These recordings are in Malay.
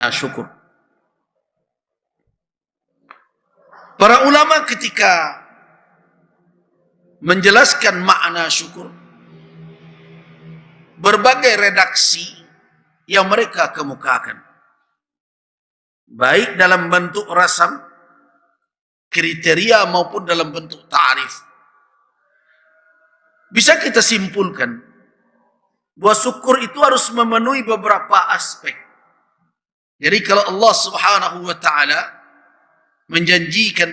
syukur. Para ulama ketika menjelaskan makna syukur, berbagai redaksi yang mereka kemukakan, baik dalam bentuk rasam, kriteria maupun dalam bentuk ta'rif. Bisa kita simpulkan bahwa syukur itu harus memenuhi beberapa aspek. Jadi kalau Allah Subhanahu wa taala menjanjikan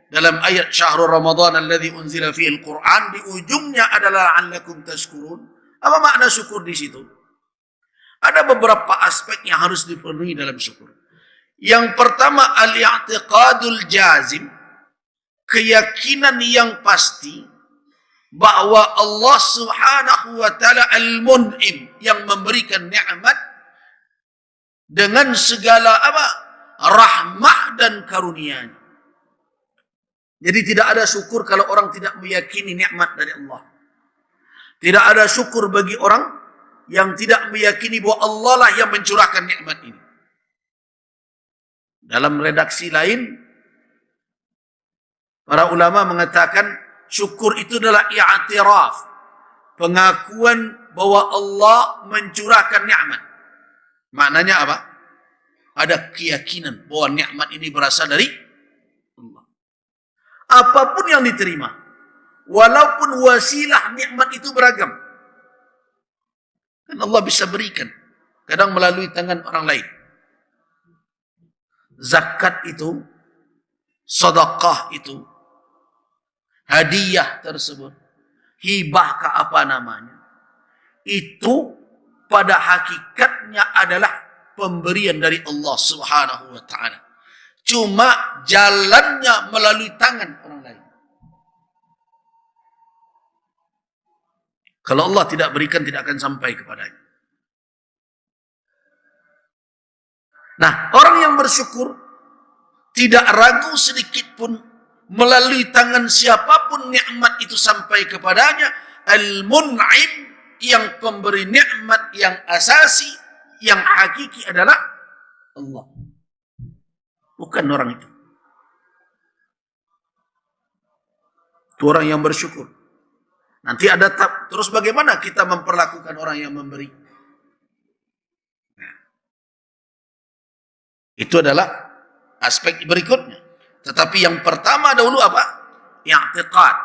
dalam ayat syahrul Ramadan alladzi unzila fihi al-Qur'an, di ujungnya adalah la'allakum tashkurun. Apa makna syukur di situ? Ada beberapa aspek yang harus dipenuhi dalam syukur. Yang pertama, al-i'tiqadul jazim, keyakinan yang pasti bahwa Allah Subhanahu wa taala al-mun'im, yang memberikan nikmat dengan segala rahmah dan karunia-Nya. Jadi tidak ada syukur kalau orang tidak meyakini nikmat dari Allah. Tidak ada syukur bagi orang yang tidak meyakini bahwa Allah lah yang mencurahkan nikmat ini. Dalam redaksi lain, para ulama mengatakan syukur itu adalah i'tiraf, pengakuan bahwa Allah mencurahkan nikmat. Maknanya apa? Ada keyakinan bahwa nikmat ini berasal dari Allah. Apapun yang diterima, walaupun wasilah nikmat itu beragam, kan Allah bisa berikan, kadang melalui tangan orang lain. Zakat itu, sedekah itu, hadiah tersebut, hibah ke apa namanya, itu pada hakikatnya adalah pemberian dari Allah Subhanahu wa taala. Cuma jalannya melalui tangan orang lain. Kalau Allah tidak berikan, tidak akan sampai kepadanya. Nah, orang yang bersyukur tidak ragu sedikit pun melalui tangan siapapun nikmat itu sampai kepadanya. Al-Mun'im, yang pemberi nikmat yang asasi, yang hakiki adalah Allah, bukan orang itu. Itu orang yang bersyukur. Nanti ada terus bagaimana kita memperlakukan orang yang memberi. Nah, itu adalah aspek berikutnya. Tetapi yang pertama dahulu apa? I'tiqad,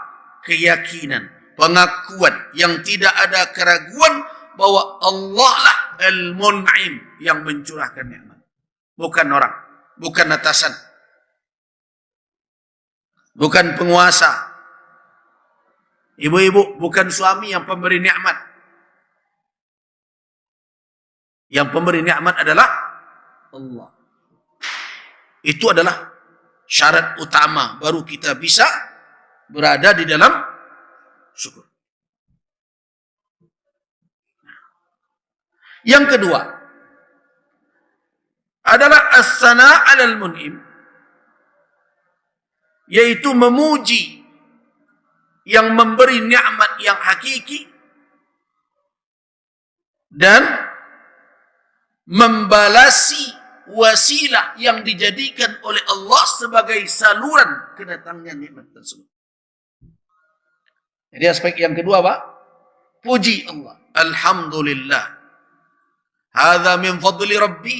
keyakinan, pengakuan yang tidak ada keraguan bahwa Allah lah al-mun'im, yang mencurahkan nikmat. Bukan orang, bukan atasan, bukan penguasa, ibu-ibu, bukan suami yang pemberi nikmat. Yang pemberi nikmat adalah Allah. Itu adalah syarat utama baru kita bisa berada di dalam syukur. Yang kedua adalah as-sana' 'alal mun'im, yaitu memuji yang memberi nikmat yang hakiki dan membalasi wasilah yang dijadikan oleh Allah sebagai saluran kedatangnya nikmat tersebut. Jadi aspek yang kedua apa? Puji Allah. Alhamdulillah, hadza min fadli Rabbi.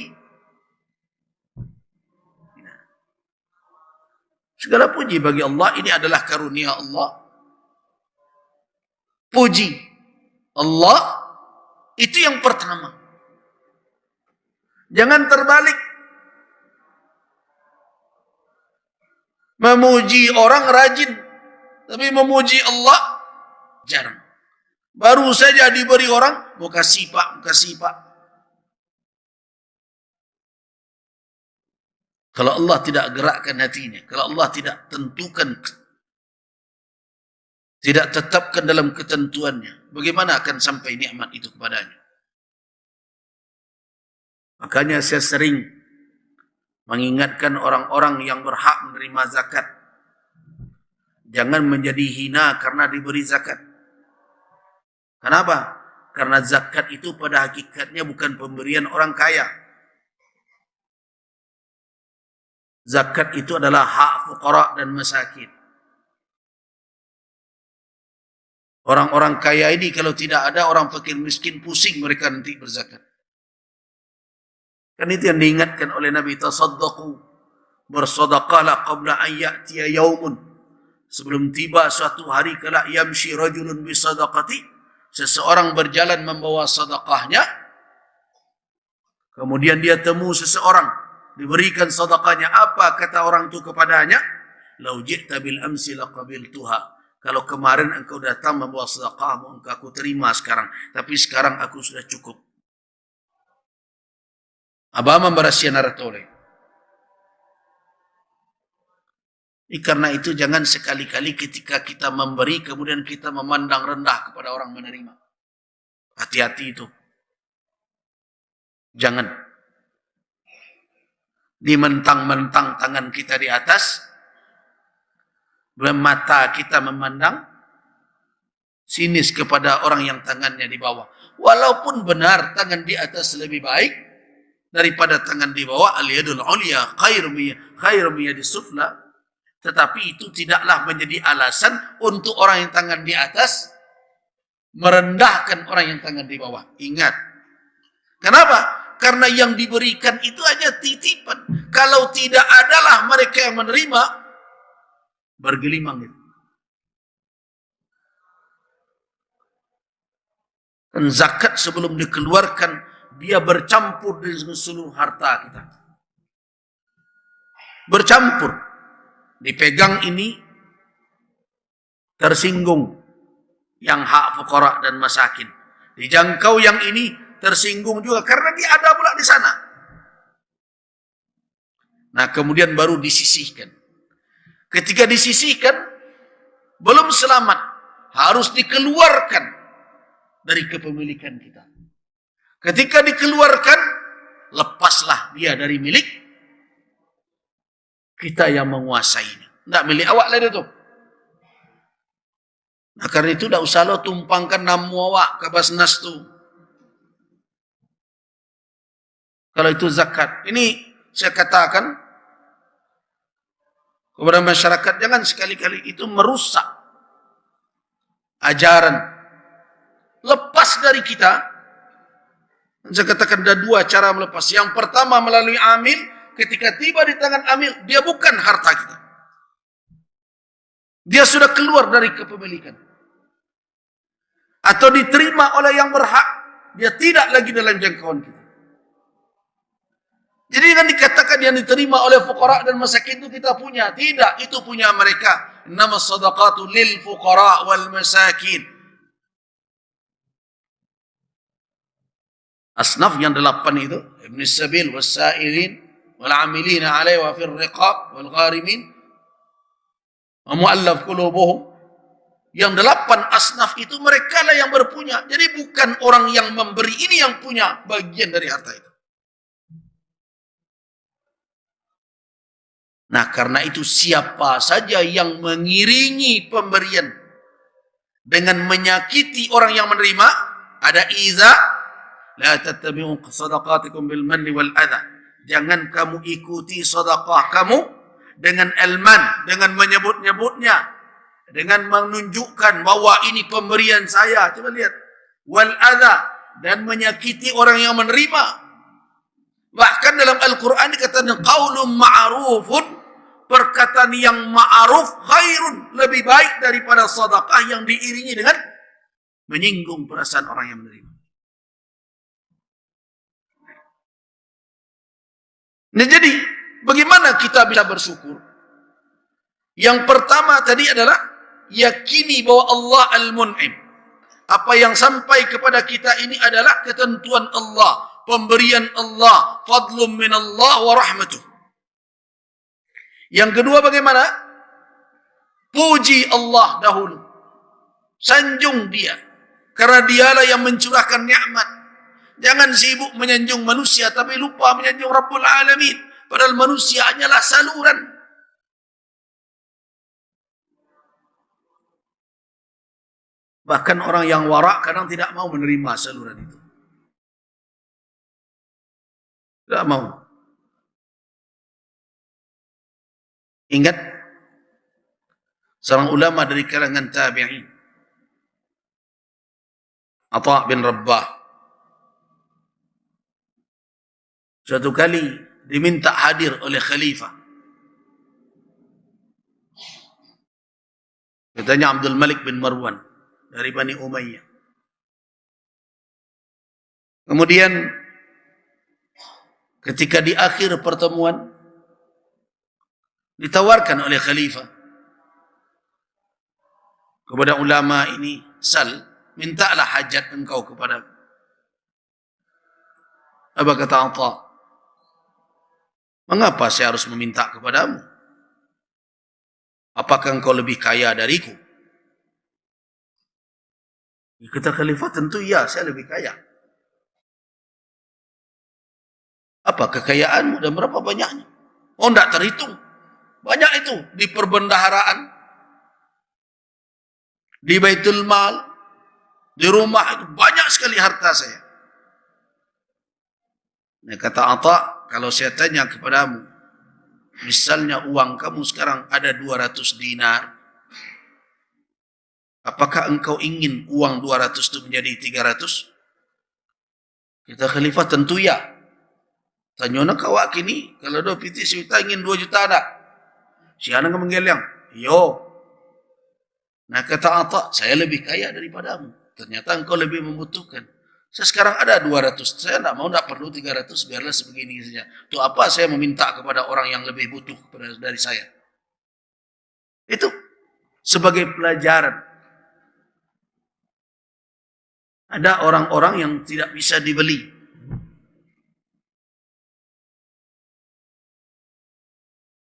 Segala puji bagi Allah, ini adalah karunia Allah. Puji Allah itu yang pertama. Jangan terbalik. Memuji orang rajin, tapi memuji Allah jarang. Baru saja diberi orang, mau kasih pak. Kalau Allah tidak gerakkan hatinya, kalau Allah tidak tentukan, tidak tetapkan dalam ketentuannya, bagaimana akan sampai nikmat itu kepadanya? Makanya saya sering mengingatkan orang-orang yang berhak menerima zakat, jangan menjadi hina karena diberi zakat. Kenapa? Karena zakat itu pada hakikatnya bukan pemberian orang kaya. Zakat itu adalah hak fuqara dan masakin. Orang-orang kaya ini kalau tidak ada orang fakir miskin pusing mereka nanti berzakat. Kan itu yang diingatkan oleh Nabi, tasaddaqu, bersedekahlah qabla an ya'tiya yaumun, sebelum tiba suatu hari kelak, yamshi rajulun bi sadaqati, seseorang berjalan membawa sedekahnya, kemudian dia temu seseorang diberikan sedekahnya. Apa kata orang itu kepadanya? Lau ji'ta bil amsi laqabiltuha, kalau kemarin engkau datang membawa sedekahmu, engkau aku terima sekarang, tapi sekarang aku sudah cukup. Abama berhasil naratole. Karena itu jangan sekali-kali ketika kita memberi kemudian kita memandang rendah kepada orang menerima. Hati-hati itu. Jangan. Dimentang-mentang tangan kita di atas, mata kita memandang sinis kepada orang yang tangannya di bawah. Walaupun benar tangan di atas lebih baik daripada tangan di bawah, al-yadul ulya khairum min yadis sufla, tetapi itu tidaklah menjadi alasan untuk orang yang tangan di atas merendahkan orang yang tangan di bawah. Ingat. Kenapa? Karena yang diberikan itu hanya titipan. Kalau tidak adalah mereka yang menerima, bergelimang itu. Dan zakat sebelum dikeluarkan, dia bercampur dengan seluruh harta kita. Bercampur. Dipegang ini, tersinggung yang hak fuqara dan masakin. Dijangkau yang ini, tersinggung juga karena dia ada pula di sana. Nah, kemudian baru disisihkan. Ketika disisihkan, belum selamat, harus dikeluarkan dari kepemilikan kita. Ketika dikeluarkan, lepaslah dia dari milik kita yang menguasainya. Tidak milik awak lah itu. Nah, karena itu tidak usah lo tumpangkan namu awak ke Basnas tu. Kalau itu zakat. Ini saya katakan kepada masyarakat, jangan sekali-kali itu merusak ajaran. Lepas dari kita, saya katakan ada dua cara melepas. Yang pertama melalui amil, ketika tiba di tangan amil, dia bukan harta kita. Dia sudah keluar dari kepemilikan. Atau diterima oleh yang berhak, dia tidak lagi dalam jangkauan kita. Jadi jangan dikatakan yang diterima oleh fuqara dan masakin itu kita punya. Tidak, itu punya mereka. Nama sadaqatu lil fuqara wal masakin. Asnaf yang 8 itu, Ibn Sabil, wasa'irin, wal-amilina alaihi wa fir riqab, wal-gharimin, wa mu'allaf qulubuhum. Yang 8 asnaf itu mereka lah yang berpunya. Jadi bukan orang yang memberi ini yang punya bagian dari harta itu. Nah, karena itu siapa saja yang mengiringi pemberian dengan menyakiti orang yang menerima, ada iza, la tattabi'u sadaqatikum bil manni wal adha. Jangan kamu ikuti sedekah kamu dengan elman, dengan menyebut-nyebutnya, dengan menunjukkan bahwa ini pemberian saya. Coba lihat. Wal adha, dan menyakiti orang yang menerima. Bahkan dalam Al-Quran dikatakan qaulun ma'rufun, perkataan yang ma'ruf khairun, lebih baik daripada sedekah yang diiringi dengan menyinggung perasaan orang yang menerima. Nah, jadi bagaimana kita bisa bersyukur? Yang pertama tadi adalah yakini bahwa Allah Al-Mun'im. Apa yang sampai kepada kita ini adalah ketentuan Allah, pemberian Allah, fadlun min Allah wa rahmatuh. Yang kedua bagaimana? Puji Allah dahulu. Sanjung dia. Karena dialah yang mencurahkan nikmat. Jangan sibuk menyanjung manusia tapi lupa menyanjung Rabbul Alamin. Padahal manusia hanyalah saluran. Bahkan orang yang warak kadang tidak mau menerima saluran itu. Tidak mau. Ingat seorang ulama dari kalangan tabi'in, Atha bin Rabbah, suatu kali diminta hadir oleh khalifah. Katanya Abdul Malik bin Marwan dari Bani Umayyah. Kemudian ketika di akhir pertemuan ditawarkan oleh khalifah kepada ulama ini, sal, mintalah hajat engkau kepada. Apa kata Atha? Mengapa saya harus meminta kepadamu? Apakah engkau lebih kaya dariku? Kata khalifah, tentu ya, saya lebih kaya. Apa kekayaanmu dan berapa banyaknya? Oh, tidak terhitung. Banyak itu di perbendaharaan, di Baitul Mal, di rumah itu banyak sekali harta saya. Nah, kata Atha, kalau saya tanya kepadamu, misalnya uang kamu sekarang ada 200 dinar, apakah engkau ingin uang 200 itu menjadi 300? Kita khalifah, tentu ya. Tanya nak awak kini, kalau 2 pitik sejuta ingin 2 juta ada. Si anak menggeleng, yo. Nah kata Atha, saya lebih kaya daripadamu. Ternyata engkau lebih membutuhkan. Saya sekarang ada 200, saya tidak mau, tidak perlu 300, biarlah sebegini saja. Itu apa saya meminta kepada orang yang lebih butuh dari saya? Itu sebagai pelajaran. Ada orang-orang yang tidak bisa dibeli.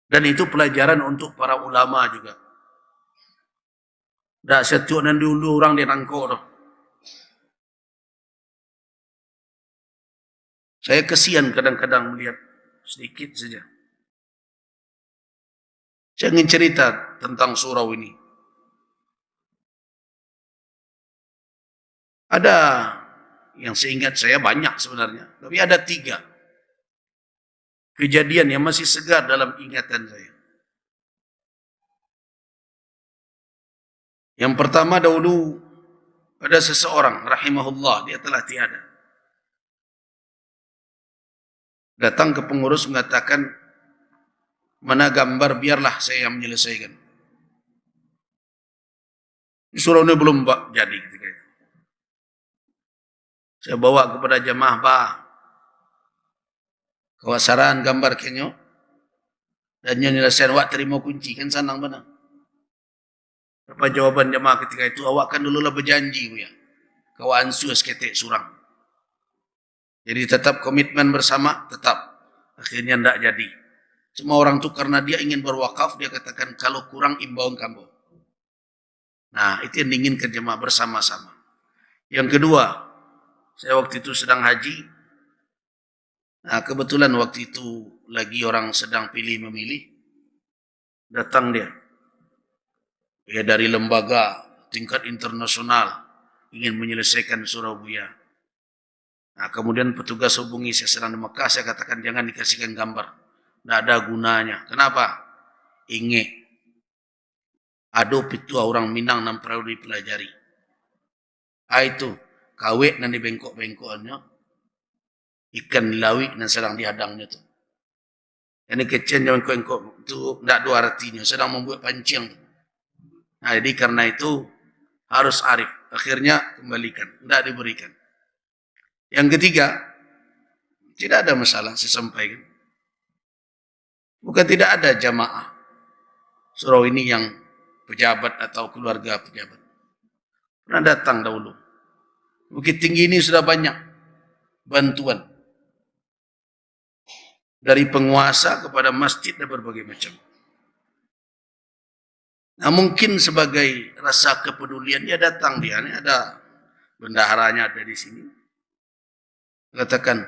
Dan itu pelajaran untuk para ulama juga. Tak setiap dan diunduh orang dia nangkuk tu. Saya kesian kadang-kadang melihat sedikit saja. Saya ingin cerita tentang surau ini. Ada yang seingat saya banyak sebenarnya. Tapi ada 3 kejadian yang masih segar dalam ingatan saya. Yang pertama, dahulu ada seseorang, rahimahullah, dia telah tiada. Datang ke pengurus mengatakan, mana gambar, biarlah saya yang menyelesaikan. Surau ini belum jadi ketika itu. Saya bawa kepada jamaah, Pak, kawasaran gambar kenyo, dan nyelesaikan, awak terima kunci, kan sanang benar. Apa jawaban jemaah ketika itu? Awak kan dululah berjanji, ya. Kawan suas ketek surang. Jadi tetap komitmen bersama, tetap. Akhirnya tidak jadi. Semua orang itu karena dia ingin berwakaf, dia katakan kalau kurang imbauan kamu. Nah, itu yang diinginkan jemaah bersama-sama. Yang kedua, saya waktu itu sedang haji. Nah, kebetulan waktu itu lagi orang sedang pilih memilih. Datang dia. Ya, dari lembaga tingkat internasional ingin menyelesaikan surau Buya. Nah, kemudian petugas hubungi saya sedang di Mekah, saya katakan jangan dikasihkan gambar. Tidak ada gunanya. Kenapa? Inge. Ado itu orang Minang yang perlu dipelajari. Itu kawet dan di bengkok-bengkoknya. Ikan lawi dan sedang dihadangnya tu. Ini kecil yang bengkok-bengkok itu tidak ada artinya. Sedang membuat pancing. Nah, jadi karena itu harus arif. Akhirnya kembalikan. Tidak diberikan. Yang ketiga, tidak ada masalah saya sampaikan. Bukan tidak ada jamaah surau ini yang pejabat atau keluarga pejabat. Pernah datang dahulu. Bukit Tinggi ini sudah banyak bantuan. Dari penguasa kepada masjid dan berbagai macam. Nah, mungkin sebagai rasa kepedulian dia datang, dia ini ada bendaharanya ada di sini. Katakan,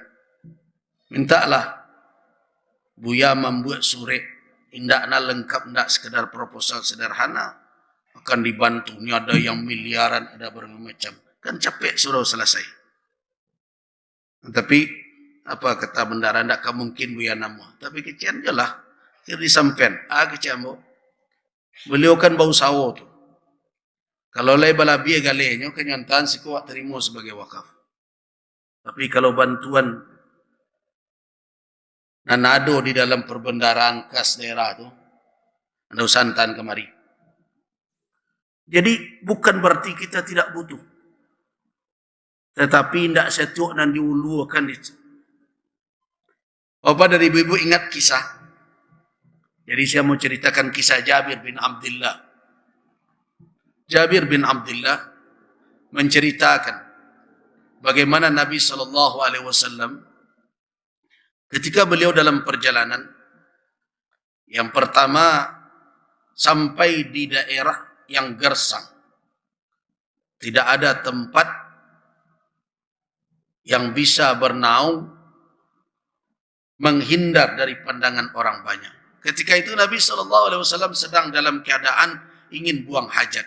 mintalah Buya membuat surat, indakna lengkap, tidak sekedar proposal sederhana, akan dibantu. Ini ada yang miliaran, ada berbagai macam. Kan capek suruh selesai. Tapi apa kata bendara, tidak mungkin Buya nama. Tapi kecian je lah. Kiri sampean, kecamuk. Beliau kan bau sawo tu. Kalau lay balabi galenya kenyantaan si kuat terima sebagai wakaf. Tapi kalau bantuan nanado di dalam perbendaraan kas daerah tu, anda santan kemari. Jadi bukan berarti kita tidak butuh. Tetapi tidak setuk dan diulukan itu. Bapak dari ibu-ibu ingat kisah. Jadi saya mau ceritakan kisah Jabir bin Abdullah. Jabir bin Abdullah menceritakan bagaimana Nabi SAW ketika beliau dalam perjalanan, yang pertama sampai di daerah yang gersang, tidak ada tempat yang bisa bernaung menghindar dari pandangan orang banyak. Ketika itu Nabi SAW sedang dalam keadaan ingin buang hajat.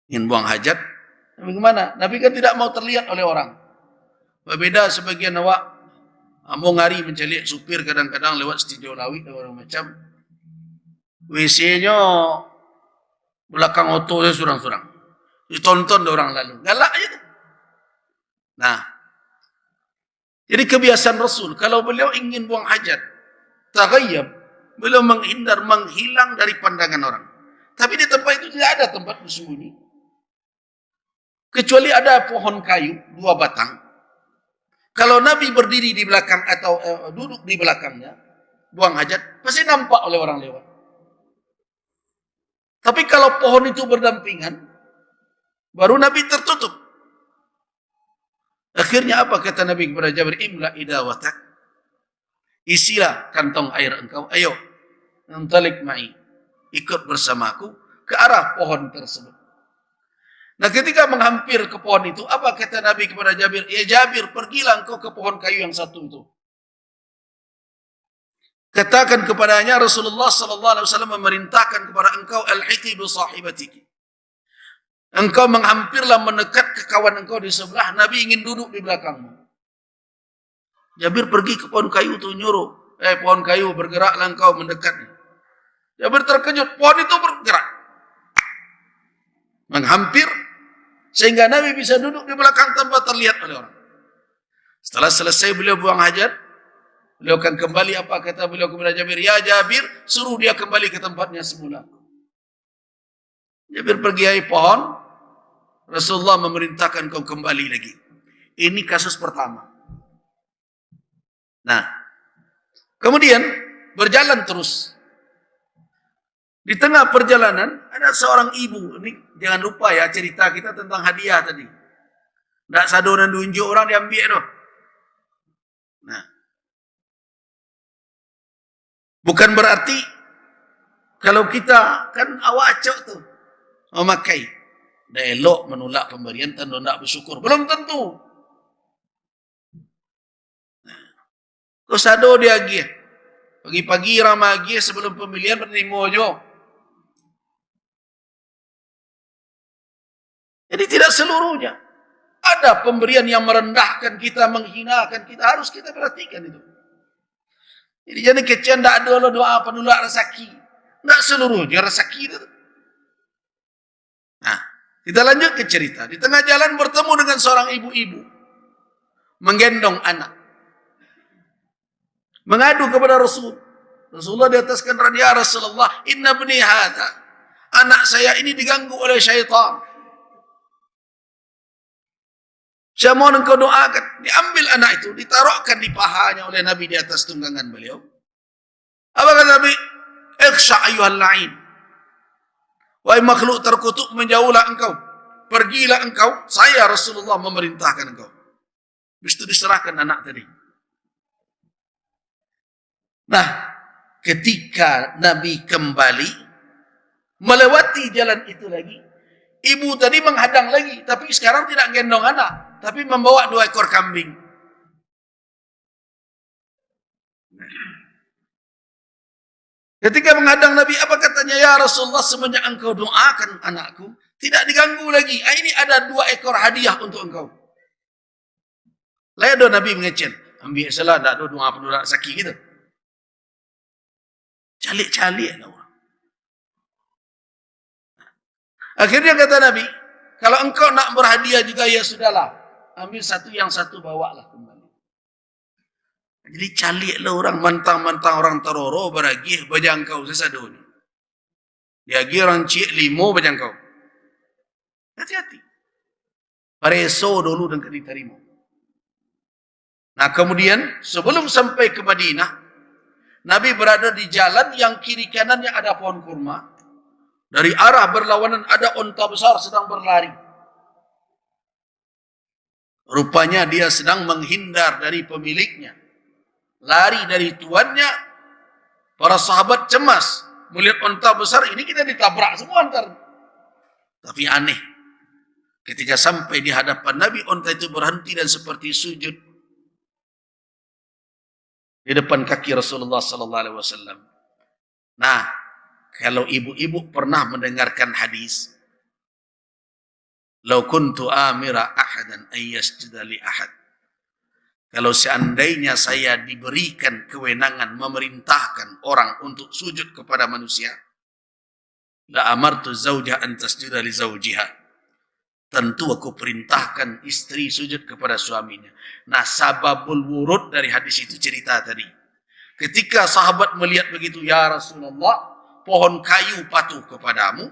Ingin buang hajat, Nabi kemana? Nabi kan tidak mau terlihat oleh orang. Berbeda sebagian awak, mau ngari mencari supir kadang-kadang lewat studio lawit orang macam. WC-nya belakang oto saya surang-surang. Ditonton orang lalu. Galak aja tu. Nah, jadi kebiasaan Rasul, kalau beliau ingin buang hajat, taghayyab, beliau menghindar, menghilang dari pandangan orang. Tapi di tempat itu tidak ada tempat bersembunyi. Kecuali ada pohon kayu, 2 batang. Kalau Nabi berdiri di belakang atau duduk di belakangnya, buang hajat, pasti nampak oleh orang lewat. Tapi kalau pohon itu berdampingan, baru Nabi tertutup. Akhirnya apa kata Nabi kepada Jabir? Imla idawatak. Isilah kantong air engkau. Ayo, nantalik ma'i. Ikut bersamaku ke arah pohon tersebut. Nah, ketika menghampir ke pohon itu, apa kata Nabi kepada Jabir? Ya Jabir, pergilah engkau ke pohon kayu yang satu itu. Katakan kepadanya, Rasulullah SAW memerintahkan kepada engkau al-hiti bi sahibatiki. Engkau menghampirlah mendekat ke kawan engkau di sebelah. Nabi ingin duduk di belakangmu. Jabir pergi ke pohon kayu itu nyuruh. Pohon kayu bergeraklah engkau mendekat. Jabir terkejut. Pohon itu bergerak. Menghampir. Sehingga Nabi bisa duduk di belakang tanpa terlihat oleh orang. Setelah selesai beliau buang hajat. Beliau akan kembali, apa kata beliau kepada Jabir? Ya Jabir, suruh dia kembali ke tempatnya semula. Jabir pergi hai pohon. Rasulullah memerintahkan kau kembali lagi. Ini kasus pertama. Nah, kemudian berjalan terus. Di tengah perjalanan ada seorang ibu. Ini jangan lupa ya cerita kita tentang hadiah tadi. Tidak sadonan diunjuk orang diambil tu. Nah, bukan berarti kalau kita kan awak acok tu memakai dah elok menolak pemberian dan tidak bersyukur. Belum tentu. Nah, kau sado dia lagi. Pagi-pagi ramai lagi sebelum pembelian menerima je. Jadi tidak seluruhnya. Ada pemberian yang merendahkan kita, menghinakan kita. Harus kita perhatikan itu. Jadi jangan kecian tak ada doa penolak rezeki. Tak seluruhnya rezeki itu. Nah, kita lanjut ke cerita. Di tengah jalan bertemu dengan seorang ibu-ibu. Menggendong anak. Mengadu kepada Rasul. Rasulullah di atas kendaraan, ya Rasulullah, inna bni hadha. Anak saya ini diganggu oleh syaitan. Saya mohon engkau doakan. Diambil anak itu, ditaruhkan di pahanya oleh Nabi di atas tunggangan beliau. Apa kata Nabi? Ikhsha ayuhal la'in. Wahai makhluk terkutuk, menjauhlah engkau. Pergilah engkau. Saya Rasulullah memerintahkan engkau. Habis itu diserahkan anak tadi. Nah, ketika Nabi kembali, melewati jalan itu lagi, ibu tadi menghadang lagi, tapi sekarang tidak gendong anak, tapi membawa 2 ekor kambing. Ketika menghadang Nabi, apa katanya? Ya Rasulullah, semenjak engkau doakan anakku, tidak diganggu lagi. Ini ada 2 ekor hadiah untuk engkau. Lalu Nabi mengecen. Ambil salah, tak ada doa penduduk sakit gitu. Calik-calik lah orang. Akhirnya kata Nabi, kalau engkau nak berhadiah juga, ya sudahlah. Ambil satu, yang satu bawalah kembali. Jadi caliklah orang, mantang-mantang orang teroro, beragih, bajangkau sesadunya. Dia orang cik limo bajangkau. Hati-hati. Pareso dulu dan diterima. Nah kemudian, sebelum sampai ke Madinah, Nabi berada di jalan yang kiri kanannya ada pohon kurma. Dari arah berlawanan ada unta besar sedang berlari. Rupanya dia sedang menghindar dari pemiliknya. Lari dari tuannya. Para sahabat cemas. Melihat unta besar ini, kita ditabrak semua ntar. Tapi aneh. Ketika sampai di hadapan Nabi, unta itu berhenti dan seperti sujud di depan kaki Rasulullah sallallahu alaihi wasallam. Nah, kalau ibu-ibu pernah mendengarkan hadis, "Lau kuntu amira ahadan ay yasjuda li ahad." Kalau seandainya saya diberikan kewenangan memerintahkan orang untuk sujud kepada manusia, la amartu zauja an tasjuda li zaujiha. Tentu aku perintahkan istri sujud kepada suaminya. Nah, sababul wurud dari hadis itu cerita tadi. Ketika sahabat melihat begitu, ya Rasulullah, pohon kayu patuh kepadamu,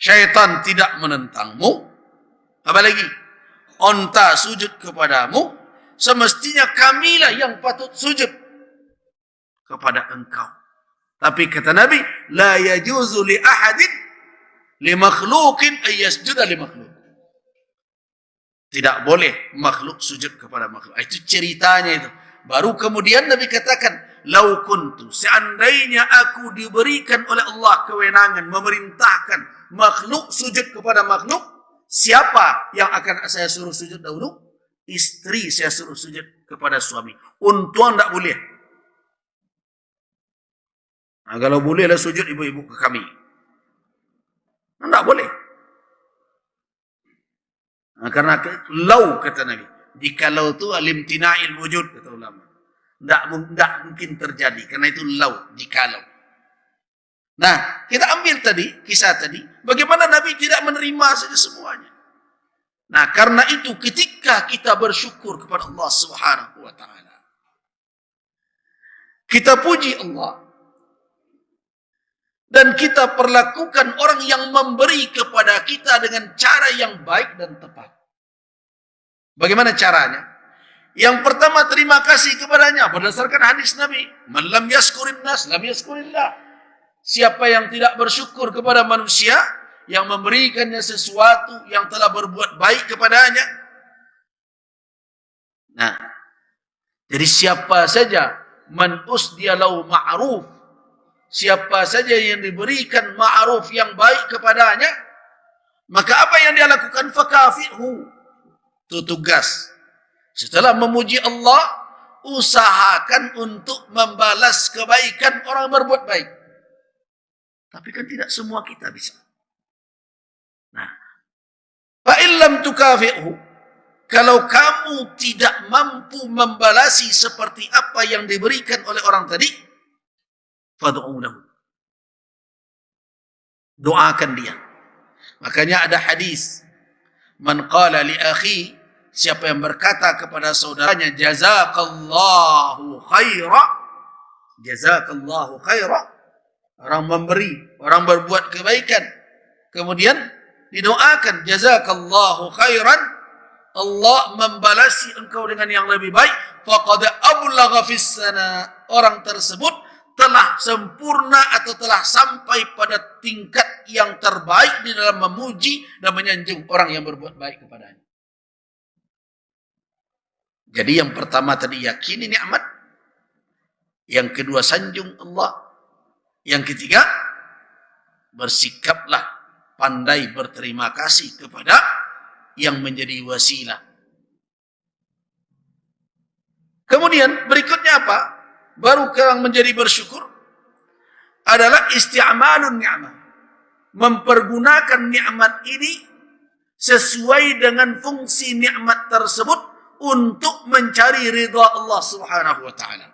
syaitan tidak menentangmu, apalagi onta sujud kepadamu, semestinya kamilah yang patut sujud kepada engkau. Tapi kata Nabi, la yajuzu li ahadin li makhluqin ay yasjuda li makhluk. Tidak boleh makhluk sujud kepada makhluk. Itu ceritanya itu. Baru kemudian Nabi katakan, lau kuntu, seandainya aku diberikan oleh Allah kewenangan memerintahkan makhluk sujud kepada makhluk, siapa yang akan saya suruh sujud dahulu? Istri saya suruh sujud kepada suami. Untuan tak boleh. Nah, kalau bolehlah sujud ibu-ibu ke kami. Tak boleh. Nah, karena lau kata Nabi, dikalau itu alimtina'il wujud kata ulama. Tak mungkin terjadi karena itu lau, dikalau. Nah, kita ambil tadi kisah tadi, bagaimana Nabi tidak menerima saja semuanya. Nah, karena itu ketika kita bersyukur kepada Allah Subhanahu wa taala, kita puji Allah. Dan kita perlakukan orang yang memberi kepada kita dengan cara yang baik dan tepat. Bagaimana caranya? Yang pertama, terima kasih kepadanya berdasarkan hadis Nabi. Man lam yaskurin nas, lam yaskurillah. Siapa yang tidak bersyukur kepada manusia yang memberikannya sesuatu yang telah berbuat baik kepadanya. Nah, jadi siapa saja man usdiya lahu ma'ruf, siapa saja yang diberikan ma'ruf yang baik kepadanya, maka apa yang dia lakukan? Fakafi'hu. Itu tugas. Setelah memuji Allah, usahakan untuk membalas kebaikan orang berbuat baik. Tapi kan tidak semua kita bisa. Nah, fa'illam tukafi'hu, kalau kamu tidak mampu membalasi seperti apa yang diberikan oleh orang tadi, fad'u lahu. Doakan dia. Makanya ada hadis, man qala li akhi, siapa yang berkata kepada saudaranya, jazakallahu khaira, jazakallahu khaira, orang memberi, orang berbuat kebaikan, kemudian didoakan jazakallahu khairan, Allah membalasi engkau dengan yang lebih baik, faqad ablagha fis sana, orang tersebut telah sempurna atau telah sampai pada tingkat yang terbaik di dalam memuji dan menyanjung orang yang berbuat baik kepadanya. Jadi yang pertama tadi yakini nikmat, yang kedua sanjung Allah, yang ketiga bersikaplah pandai berterima kasih kepada yang menjadi wasilah. Kemudian berikutnya apa? Baru orang menjadi bersyukur adalah isti'malun ni'mah. Mempergunakan nikmat ini sesuai dengan fungsi nikmat tersebut untuk mencari ridha Allah Subhanahu wa taala.